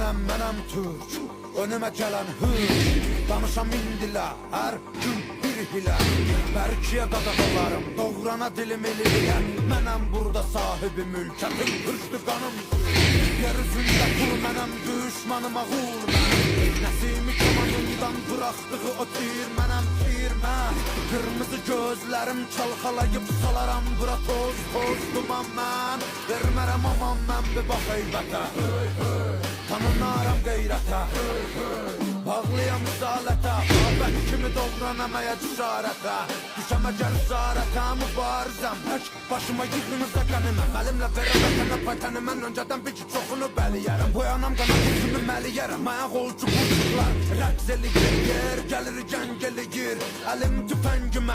Mənəm Türk, önümə gələn hür. Danışam indilər, hər gün bir hilə. Bərkiyə qadağalarım, doğrana dilim eliyə. Mənəm burada sahibi mülkətin, hırslı qanım. Yer üzündə qul mənəm, düşmanıma qul mənəm. Nəsimi kamanından bıraxdığı o tir mənəm, firmə. Kırmızı gözlərim çalxalayıb salaram bura toz toz duman mən. Vermərəm aman mən bir bax heybətə. Tanınaram qeyrətə. Bağlıyam zalətə. Babək kimi doğranamaya cüsarətə. Düşəm əgər zarətə mübarizəm. Tək başıma yığınıza qəniməm. Əlimlə verəm vətənə paytəni. Mən öncədən bir ki çoxunu bəliyərəm. Boyanam qanatı kimi məliyərəm. Ayaq olcu qurçuqlar rəqs eləyir. Yer gəlir gəng eləyir. Əlim tüfəngimə